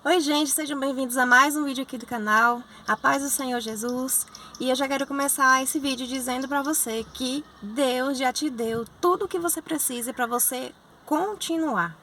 Oi gente, sejam bem-vindos a mais um vídeo aqui do canal, a paz do Senhor Jesus. E eu já quero começar esse vídeo dizendo para você que Deus já te deu tudo o que você precisa para você continuar.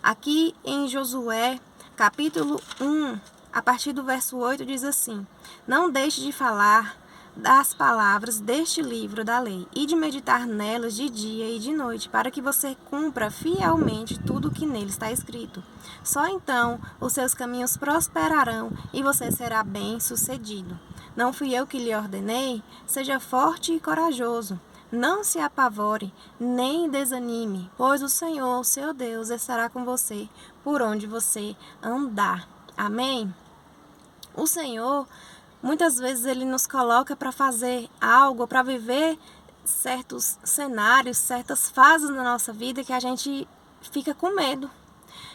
Aqui em Josué, capítulo 1, a partir do verso 8, diz assim: Não deixe de falar das palavras deste livro da lei e de meditar nelas de dia e de noite, para que você cumpra fielmente tudo o que nele está escrito. Só então os seus caminhos prosperarão e você será bem-sucedido. Não fui eu que lhe ordenei? Seja forte e corajoso. Não se apavore, nem desanime, pois o Senhor, seu Deus, estará com você por onde você andar. Amém? O Senhor, muitas vezes, Ele nos coloca para fazer algo, para viver certos cenários, certas fases na nossa vida que a gente fica com medo.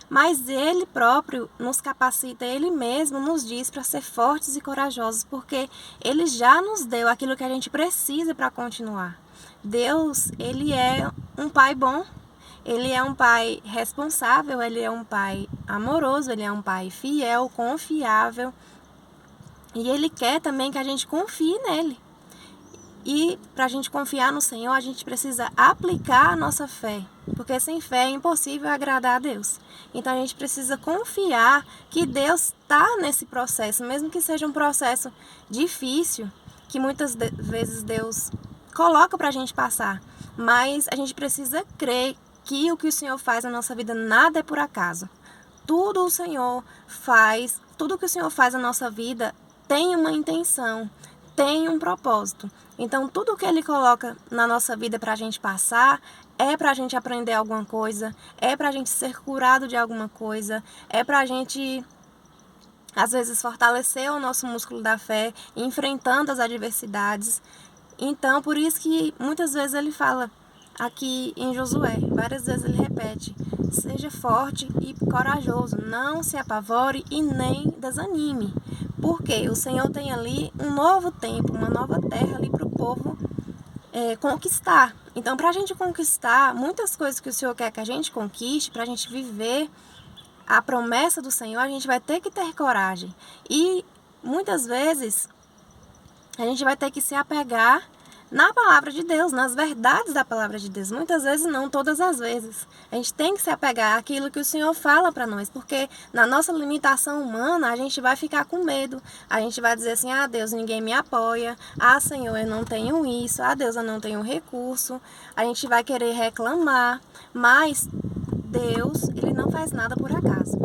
Mas Ele próprio nos capacita, Ele mesmo nos diz para ser fortes e corajosos, porque Ele já nos deu aquilo que a gente precisa para continuar. Deus, Ele é um Pai bom, Ele é um Pai responsável, Ele é um Pai amoroso, Ele é um Pai fiel, confiável. E Ele quer também que a gente confie nele. E para a gente confiar no Senhor, a gente precisa aplicar a nossa fé. Porque sem fé é impossível agradar a Deus. Então a gente precisa confiar que Deus está nesse processo, mesmo que seja um processo difícil, que muitas vezes Deus coloca para a gente passar. Mas a gente precisa crer que o que o Senhor faz na nossa vida nada é por acaso. Tudo o Senhor faz, tudo que o Senhor faz na nossa vida tem uma intenção, tem um propósito. Então, tudo que Ele coloca na nossa vida para a gente passar é para a gente aprender alguma coisa, é para a gente ser curado de alguma coisa, é para a gente, às vezes, fortalecer o nosso músculo da fé, enfrentando as adversidades. Então, por isso que muitas vezes Ele fala aqui em Josué, várias vezes Ele repete: seja forte e corajoso, não se apavore e nem desanime. Porque o Senhor tem ali um novo tempo, uma nova terra ali para o povo conquistar. Então, para a gente conquistar muitas coisas que o Senhor quer que a gente conquiste, para a gente viver a promessa do Senhor, a gente vai ter que ter coragem. E muitas vezes a gente vai ter que se apegar na palavra de Deus, nas verdades da palavra de Deus. Muitas vezes não, todas as vezes. A gente tem que se apegar àquilo que o Senhor fala para nós, porque na nossa limitação humana a gente vai ficar com medo. A gente vai dizer assim: ah, Deus, ninguém me apoia. Ah, Senhor, eu não tenho isso. Ah, Deus, eu não tenho recurso. A gente vai querer reclamar, mas Deus, Ele não faz nada por acaso.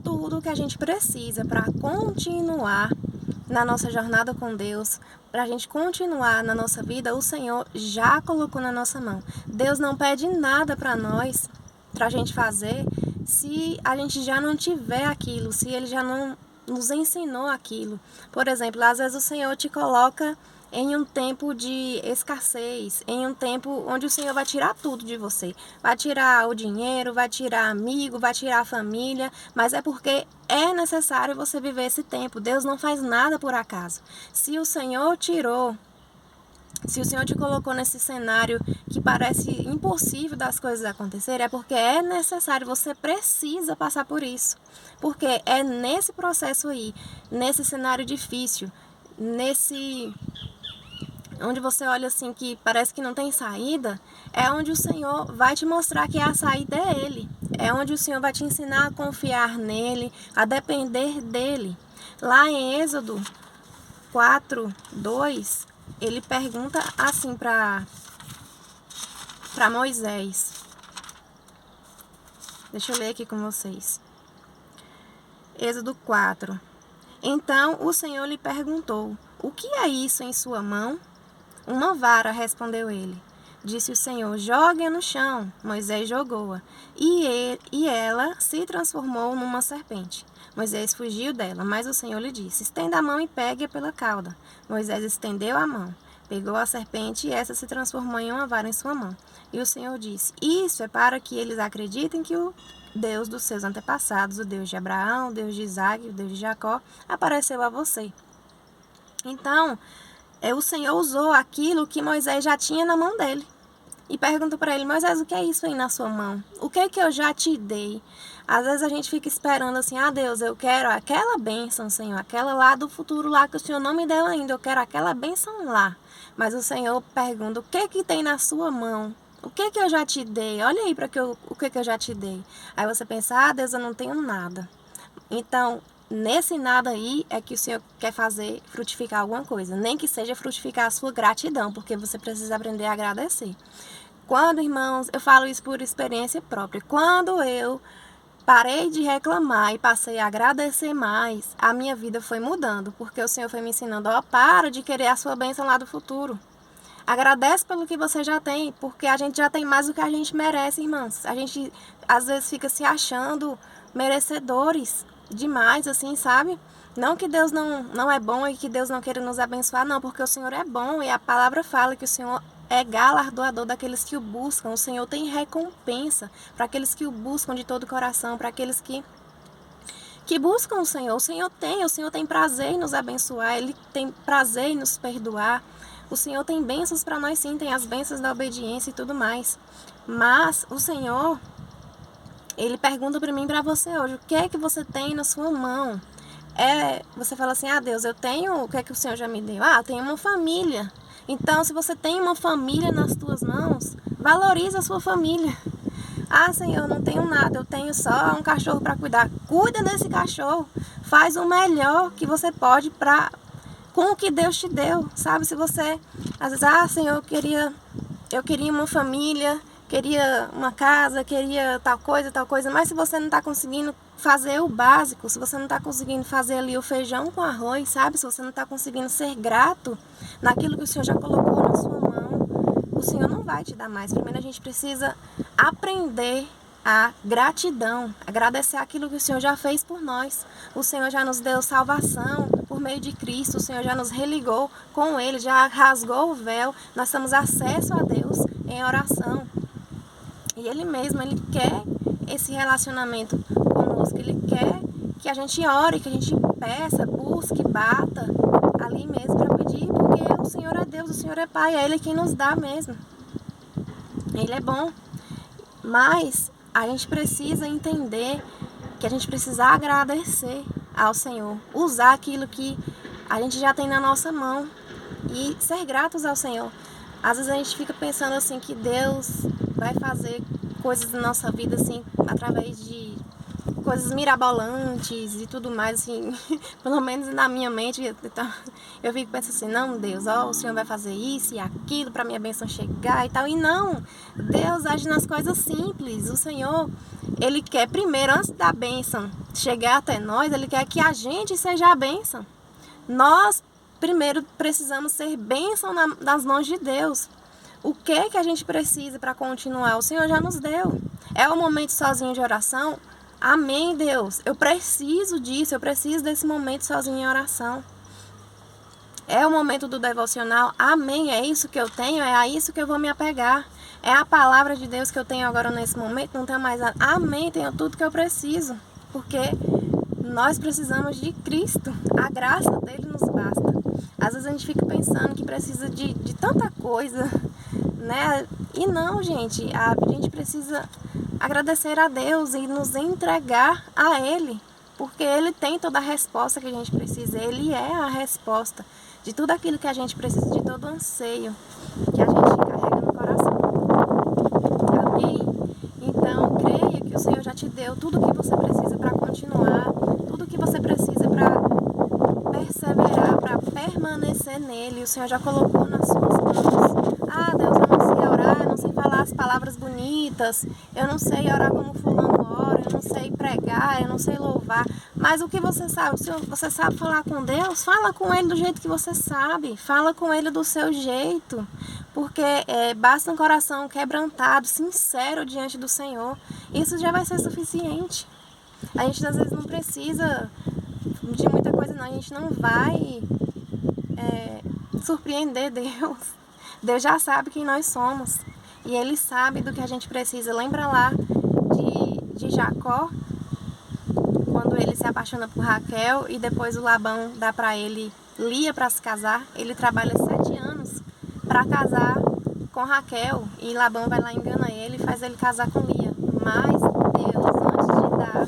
Tudo que a gente precisa para continuar na nossa jornada com Deus, para a gente continuar na nossa vida, o Senhor já colocou na nossa mão. Deus não pede nada para nós, para a gente fazer, se a gente já não tiver aquilo, se Ele já não nos ensinou aquilo. Por exemplo, às vezes o Senhor te coloca em um tempo de escassez, em um tempo onde o Senhor vai tirar tudo de você. Vai tirar o dinheiro, vai tirar amigo, vai tirar a família, mas é porque é necessário você viver esse tempo. Deus não faz nada por acaso. Se o Senhor tirou, se o Senhor te colocou nesse cenário que parece impossível das coisas acontecerem, é porque é necessário, você precisa passar por isso. Porque é nesse processo aí, nesse cenário difícil, onde você olha assim que parece que não tem saída, é onde o Senhor vai te mostrar que a saída é Ele. É onde o Senhor vai te ensinar a confiar nele, a depender dele. Lá em Êxodo 4:2, ele pergunta assim para Moisés. Deixa eu ler aqui com vocês. Êxodo 4. Então o Senhor lhe perguntou: o que é isso em sua mão? Uma vara, respondeu ele. Disse o Senhor: jogue-a no chão. Moisés jogou-a, e ela se transformou numa serpente. Moisés fugiu dela, mas o Senhor lhe disse: estenda a mão e pegue-a pela cauda. Moisés estendeu a mão, pegou a serpente e essa se transformou em uma vara em sua mão. E o Senhor disse: isso é para que eles acreditem que o Deus dos seus antepassados, o Deus de Abraão, o Deus de Isaque, o Deus de Jacó, apareceu a você. Então, o Senhor usou aquilo que Moisés já tinha na mão dele. e pergunta para ele: Moisés, o que é isso aí na sua mão? O que é que eu já te dei? Às vezes a gente fica esperando assim: ah, Deus, eu quero aquela bênção, Senhor, aquela lá do futuro lá que o Senhor não me deu ainda, eu quero aquela bênção lá. Mas o Senhor pergunta: o que é que tem na sua mão? O que é que eu já te dei? Olha aí para o que é que eu já te dei. Aí você pensa: ah, Deus, eu não tenho nada. Então, nesse nada aí é que o Senhor quer fazer frutificar alguma coisa. Nem que seja frutificar a sua gratidão, porque você precisa aprender a agradecer. Quando, irmãos, eu falo isso por experiência própria. Quando eu parei de reclamar e passei a agradecer mais, a minha vida foi mudando. Porque o Senhor foi me ensinando: ó, para de querer a sua bênção lá do futuro. Agradece pelo que você já tem, porque a gente já tem mais do que a gente merece, irmãos. A gente, às vezes, fica se achando merecedores demais, assim, sabe? Não que Deus não é bom e que Deus não queira nos abençoar, não, porque o Senhor é bom e a palavra fala que o Senhor é galardoador daqueles que o buscam. O Senhor tem recompensa para aqueles que o buscam de todo o coração, para aqueles que buscam o Senhor. O Senhor tem prazer em nos abençoar, Ele tem prazer em nos perdoar. O Senhor tem bênçãos para nós, sim, tem as bênçãos da obediência e tudo mais. Mas o Senhor, Ele pergunta para mim e para você hoje: o que é que você tem na sua mão? Você fala assim: ah, Deus, eu tenho, o que é que o Senhor já me deu? Ah, eu tenho uma família. Então, se você tem uma família nas tuas mãos, valoriza a sua família. Ah, Senhor, eu não tenho nada, eu tenho só um cachorro para cuidar. Cuida desse cachorro, faz o melhor que você pode com o que Deus te deu, sabe? Se você, às vezes, ah, Senhor, eu queria uma família, queria uma casa, queria tal coisa, mas se você não está conseguindo fazer o básico, se você não está conseguindo fazer ali o feijão com arroz, sabe? Se você não está conseguindo ser grato naquilo que o Senhor já colocou na sua mão, o Senhor não vai te dar mais. Primeiro a gente precisa aprender a gratidão, agradecer aquilo que o Senhor já fez por nós. O Senhor já nos deu salvação por meio de Cristo, o Senhor já nos religou com Ele, já rasgou o véu, nós temos acesso a Deus em oração. E Ele mesmo, Ele quer esse relacionamento conosco, Ele quer que a gente ore, que a gente peça, busque, bata ali mesmo para pedir, porque o Senhor é Deus, o Senhor é Pai, é Ele quem nos dá mesmo. Ele é bom, mas a gente precisa entender que a gente precisa agradecer ao Senhor, usar aquilo que a gente já tem na nossa mão e ser gratos ao Senhor. Às vezes a gente fica pensando assim que Deus vai fazer coisas na nossa vida assim através de coisas mirabolantes e tudo mais, assim, pelo menos na minha mente, eu fico pensando assim: não, Deus, ó, o Senhor vai fazer isso e aquilo para minha bênção chegar e tal. E não, Deus age nas coisas simples. O Senhor, Ele quer primeiro, antes da bênção chegar até nós, Ele quer que a gente seja a bênção. Nós primeiro precisamos ser bênção nas mãos de Deus. O que é que a gente precisa para continuar? O Senhor já nos deu. É o momento sozinho de oração? Amém, Deus. Eu preciso disso, eu preciso desse momento sozinho em oração. É o momento do devocional? Amém, é isso que eu tenho, é a isso que eu vou me apegar. É a palavra de Deus que eu tenho agora nesse momento, não tenho mais nada. Amém, tenho tudo que eu preciso. Porque nós precisamos de Cristo, a graça dele nos basta. Às vezes a gente fica pensando que precisa de tanta coisa, né? E não, gente, a gente precisa agradecer a Deus e nos entregar a Ele, porque Ele tem toda a resposta que a gente precisa. Ele é a resposta de tudo aquilo que a gente precisa, de todo o anseio que a gente carrega no coração. Amém? Então, creia que o Senhor já te deu tudo o que você precisa para continuar, tudo o que você precisa para perseverar, para permanecer nele. O Senhor já colocou nas suas mãos. Ah, Deus, eu não sei orar, eu não sei falar as palavras bonitas, eu não sei orar como fulano ora, eu não sei pregar, eu não sei louvar. Mas o que você sabe? Se você sabe falar com Deus, fala com Ele do jeito que você sabe, fala com Ele do seu jeito, porque basta um coração quebrantado, sincero diante do Senhor. Isso já vai ser suficiente. A gente às vezes não precisa de muita coisa, não. A gente não vai surpreender Deus. Deus já sabe quem nós somos e Ele sabe do que a gente precisa. Lembra lá de Jacó, quando ele se apaixona por Raquel e depois o Labão dá para ele Lia para se casar. Ele trabalha 7 anos para casar com Raquel e Labão vai lá e engana ele e faz ele casar com Lia. Mas Deus, antes de dar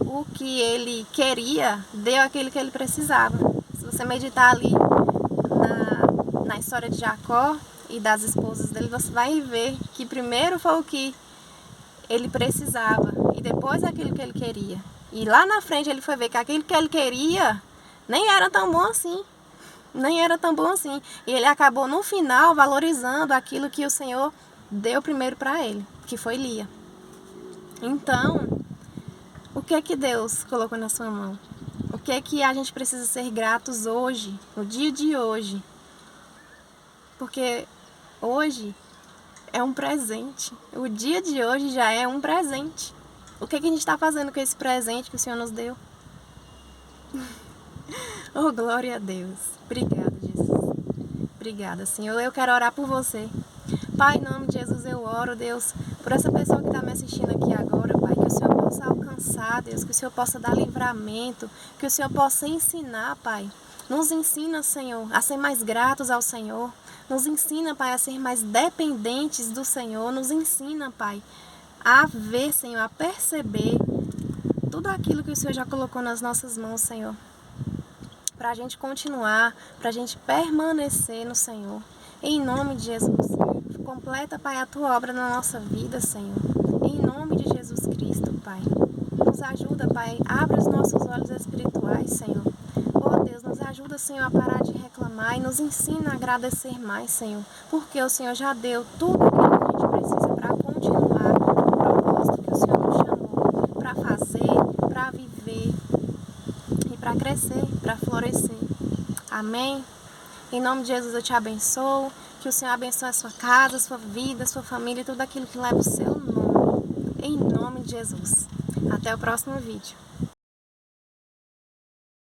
o que ele queria, deu aquilo que ele precisava. Se você meditar ali na história de Jacó e das esposas dele, você vai ver que primeiro foi o que ele precisava e depois aquilo que ele queria. E lá na frente ele foi ver que aquilo que ele queria nem era tão bom assim. Nem era tão bom assim. E ele acabou no final valorizando aquilo que o Senhor deu primeiro para ele, que foi Lia. Então, o que é que Deus colocou na sua mão? O que é que a gente precisa ser gratos hoje, no dia de hoje? Porque hoje é um presente. O dia de hoje já é um presente. O que é que a gente está fazendo com esse presente que o Senhor nos deu? Oh, glória a Deus. Obrigada, Jesus. Obrigada, Senhor. Eu quero orar por você. Pai, em nome de Jesus, eu oro, Deus, por essa pessoa que está me assistindo aqui agora, Pai, que o Senhor possa alcançar, Deus, que o Senhor possa dar livramento, que o Senhor possa ensinar, Pai. Nos ensina, Senhor, a ser mais gratos ao Senhor. Nos ensina, Pai, a ser mais dependentes do Senhor. Nos ensina, Pai, a ver, Senhor, a perceber tudo aquilo que o Senhor já colocou nas nossas mãos, Senhor. Para a gente continuar, para a gente permanecer no Senhor. Em nome de Jesus. Completa, Pai, a Tua obra na nossa vida, Senhor. Em nome de Jesus Cristo, Pai. Nos ajuda, Pai. Abra os nossos olhos espirituais, Senhor. Oh, Deus, nos ajuda, Senhor, a parar de reclamar e nos ensina a agradecer mais, Senhor. Porque o Senhor já deu tudo o que a gente precisa para continuar o propósito que o Senhor nos chamou. Para fazer, para viver e para crescer, para florescer. Amém? Em nome de Jesus eu te abençoo. Que o Senhor abençoe a sua casa, a sua vida, a sua família e tudo aquilo que leva o seu nome. Em nome de Jesus. Até o próximo vídeo.